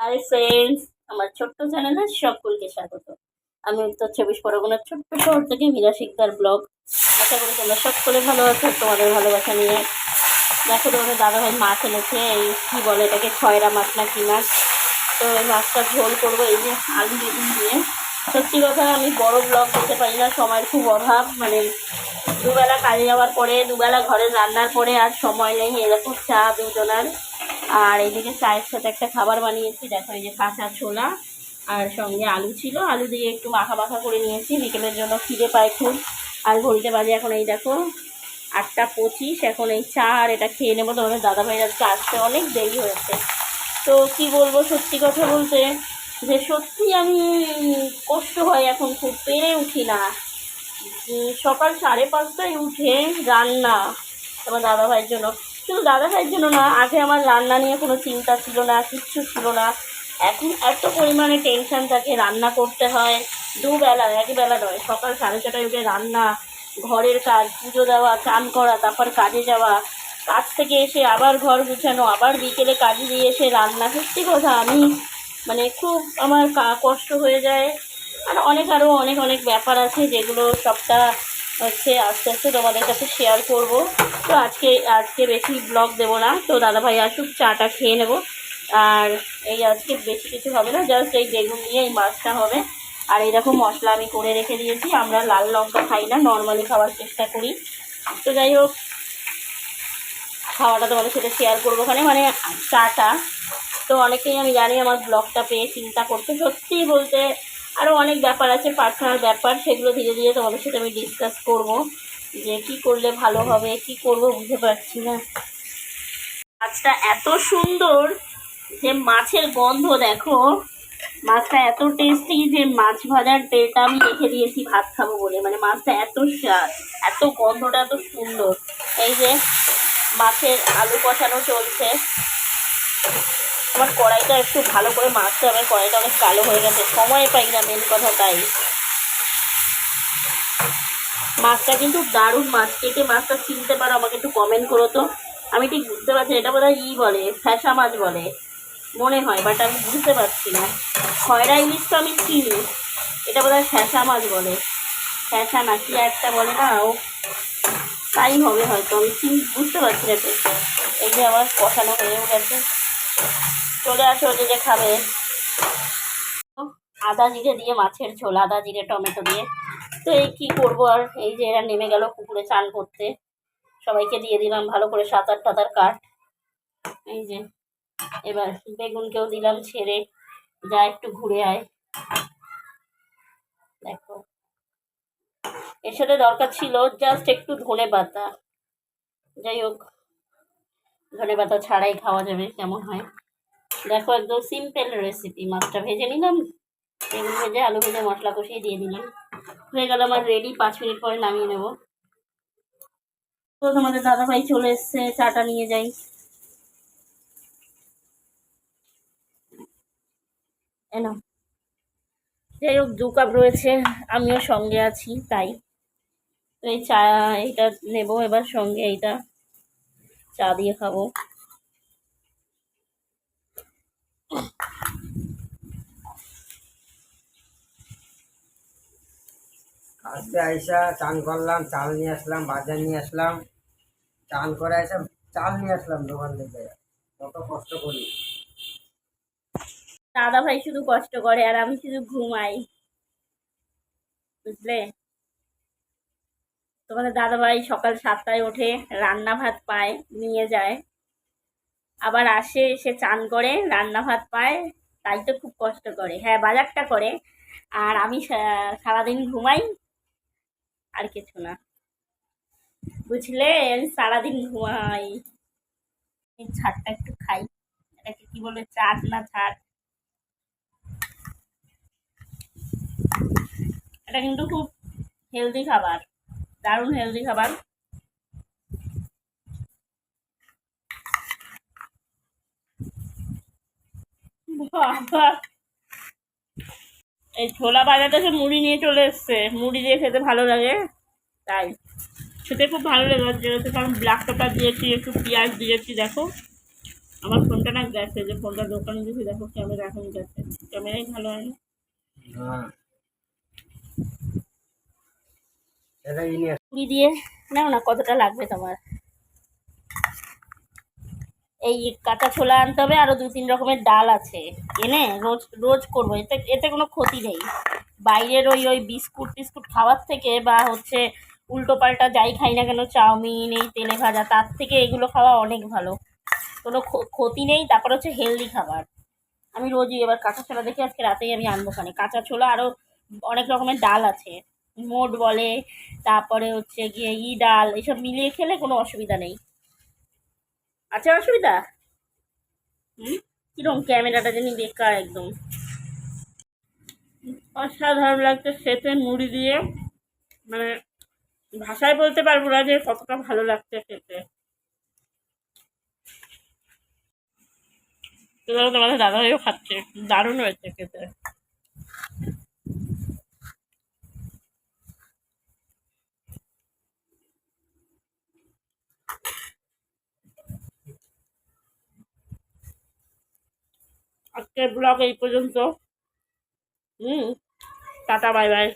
Hi friends, আমার ছোট্ট চ্যানেলে সকলকে স্বাগত। আমি উত্তর 24 পরগনার ছোট্ট শহর থেকে মীরা শিকদার ব্লগ। আশা করি তোমরা সকলে ভালো আছো, তোমাদের ভালোবাসা নিয়ে। দেখো তোমাদের দাদাভাই মাছ এনেছে, এই কী বলে এটাকে, খয়রা মাছ না কি মাছ। তো এই মাছটা ঝোল করবো এই যে আলু বেগুন দিয়ে। সত্যি কথা, আমি বড় ব্লগ করতে পারি না, সময়ের খুব অভাব। মানে দুবেলা কাজে যাওয়ার পরে, দুবেলা ঘরে রান্নার পরে আর সময় নেই। এরকম চা দুজনার, আর এইদিকে চায়ের সাথে একটা খাবার বানিয়েছি। দেখো এই যে কাঁচা ছোলা, আর সঙ্গে আলু ছিল, আলু দিয়ে একটু মাখা মাখা করে নিয়েছি। বিকেলের জন্য খিদে পায় খুব। আর ঘড়িতে বাজে এখন এই দেখো 8টা 25। এখন এই চা আর এটা খেয়ে নেবো। তোমাদের দাদাভাইয়ের আজকে আসতে অনেক দেরি হয়েছে। তো কি বলবো, সত্যি কথা বলতে যে সত্যি আমি কষ্ট হয় এখন, খুব পেরে উঠি না। সকাল 5:30টায় উঠে রান্না আমার দাদাভাইয়ের জন্য। শুধু দাদাভাইয়ের জন্য না, আগে আমার রান্না নিয়ে কোনো চিন্তা ছিল না, কিচ্ছু ছিল না। এখন এত পরিমাণে টেনশান থাকে, রান্না করতে হয় দুবেলা, একবেলা নয়। সকাল 6:30টায় উঠে রান্না, ঘরের কাজ, পুজো দেওয়া, চান করা, তারপর কাজে যাওয়া, কাজ থেকে এসে আবার ঘর গুছানো, আবার বিকেলে কাজে দিয়ে এসে রান্না। সত্যি কথা আমি মানে খুব আমার কষ্ট হয়ে যায়। আর আরও অনেক অনেক ব্যাপার আছে, যেগুলো সবটা হচ্ছে আস্তে আস্তে তোমাদের কাছে শেয়ার করব। তো আজকে বেশি ব্লগ দেবো না। তো দাদাভাই আসুক, চাটা খেয়ে নেব। আর এই আজকে বেশি কিছু হবে না, জাস্ট এই বেগুন দিয়ে এই মাছটা হবে। আর এইরকম মশলা আমি করে রেখে দিয়েছি। আমরা লাল লঙ্কা খাই না, নর্মালি খাওয়ার চেষ্টা করি। তো যাই হোক, খাওয়াটা তোমাদের সাথে শেয়ার করবো ওখানে, মানে চাটা। তো অনেকেই আমি জানি আমার ব্লগটা পেয়ে চিন্তা করতে, সত্যিই বলতে আরও অনেক ব্যাপার আছে, পার্সোনাল ব্যাপার, সেগুলো ধীরে ধীরে তোমাদের সাথে আমি ডিসকাস করব, যে কি করলে ভালো হবে, কি করব বুঝতে পারছি না। মাছটা এত সুন্দর যে মাছের গন্ধ দেখো, মাছটা এত টেস্টি যে মাছ ভাজার তেলটা আমি রেখে দিয়েছি ভাত খাবো বলে। মানে মাছটা এত স্বাদ, এত গন্ধটা এত সুন্দর। এই যে মাছের আলু কষানো চলছে। আমার কড়াইটা একটু ভালো করে মাছতে হবে, কড়াইটা অনেক কালো হয়ে গেছে, সময় পাই না, মেন কথা তাই। মাছটা কিন্তু দারুণ মাছ। কেটে মাছটা চিনতে পারো আমাকে একটু কমেন্ট করো তো। আমি ঠিক বুঝতে পারছি এটা বোধহয় বলে, ফ্যাসা মাছ বলে মনে হয়, বাট আমি বুঝতে পারছি না। খয়রা ইলিশ তো আমি চিনি, এটা বোধহয় ফ্যাসা মাছ বলে, ফ্যাসা না কি একটা বলে না, ও তাই হবে হয়তো, আমি বুঝতে পারছি না ঠিক। এই যে আমার কষানো হয়েও গেছে, চলে আসো যে খাবে। আদা জিরে দিয়ে মাছের ঝোল, আদা জিরে টমেটো দিয়ে। তো এই কী করবো আর, এই যে এরা নেমে গেল পুকুরে চান করতে, সবাইকে দিয়ে দিলাম ভালো করে সাঁতার টাতার কাট। এই যে এবার বেগুনকেও দিলাম ছেড়ে, যা একটু ঘুরে আয়। দেখো এর সাথে দরকার ছিল জাস্ট একটু ধনে পাতা। যাই হোক, ধনে পাতা ছাড়াই খাওয়া যাবে, কেমন হয় দেখো, একদম সিম্পল রেসিপি। মাছটা ভেজে নিলাম, বেগুন ভেজে আলু ভেজে মশলা কষিয়ে দিয়ে দিলাম, হয়ে গেল আমার রেডি। 5 মিনিট পরে নামিয়ে নেব। তো তোমাদের দাদাভাই চলে এসছে, চাটা নিয়ে যাই। এনো, যাই হোক 2 কাপ রয়েছে, আমিও সঙ্গে আছি তাই। তো এই চা, এইটা নেবো এবার সঙ্গে, এইটা চা দিয়ে খাবো। আজকে আইসা চান করলাম, চাল নিয়ে আসলাম, বাজার নিয়ে আসলাম, চান করে এসে চাল নিয়ে আসলাম দোকান থেকে। কত কষ্ট করি। দাদা ভাই শুধু কষ্ট করে আর আমি শুধু ঘুমাই, বুঝলে। তোমাদের দাদা ভাই সকাল 7টায় ওঠে, রান্না ভাত পায়, নিয়ে যায়, আবার আসে, এসে চান করে, রান্না ভাত পায়। তাই তো খুব কষ্ট করে। হ্যাঁ, বাজারটা করে, আর আমি সারাদিন ঘুমাই, আর কিছু না, বুঝলে। আমি সারাদিন ঘুমাই। এই ছাড়টা একটু খাই, এটাকে কি বলে, চাট না ছাড়, এটা কিন্তু খুব হেলদি খাবার, দারুণ হেলদি খাবার। বাবা, এই ছোলা বাজারটা সে মুড়ি নিয়ে চলে এসছে, মুড়ি দিয়ে খেতে ভালো লাগে তাই। খেতে খুব ভালো লেগেছে, কারণ ব্ল্যাক পেপার দিয়েছি, একটু পেঁয়াজ দিয়েছি, দেখো আমার ফোনটা না গেছে, যে ফোনটা দোকানে দিয়েছি, দেখো ক্যামেরা এখন গেছে, ক্যামেরাই ভালো হয় না। হ্যাঁ এটাই নিয়ে পুরি দিয়ে নাও না, কতটা লাগবে তোমার? এই কাঁচা ছোলা আনতে হবে, আরো 2-3 রকমের ডাল আছে, এনে রোজ রোজ করবো, এতে এতে কোনো ক্ষতি নেই। বাইরের ওই ওই বিস্কুট টিস্কুট খাওয়ার থেকে, বা হচ্ছে উল্টো পাল্টা যাই খাই না কেন, চাউমিন, এই তেলে ভাজা, তার থেকে এগুলো খাওয়া অনেক ভালো, কোনো ক্ষতি নেই। তারপর হচ্ছে হেলদি খাবার। আমি রোজই এবার কাঁচা ছোলা দেখে আজকে রাতেই আমি আনবো খানে, কাঁচা ছোলা, আরও অনেক রকমের ডাল আছে, মোট বলে, তারপরে হচ্ছে গিয়ে ডাল, এসব মিলিয়ে খেলে কোনো অসুবিধা নেই। আছে অসুবিধা? হুম, কিরকম ক্যামেরাটা জানি বেকার একদম। অসাধারণ লাগছে খেতে মুড়ি দিয়ে, মানে ভাষায় বলতে পারবো না যে কতটা ভালো লাগছে খেতে। এবার তোমাদের দাদাভাইও খাচ্ছে, দারুণ হয়েছে খেতে। আজকের ব্লগ এই পর্যন্ত। হুম, টাটা, বাই বাই।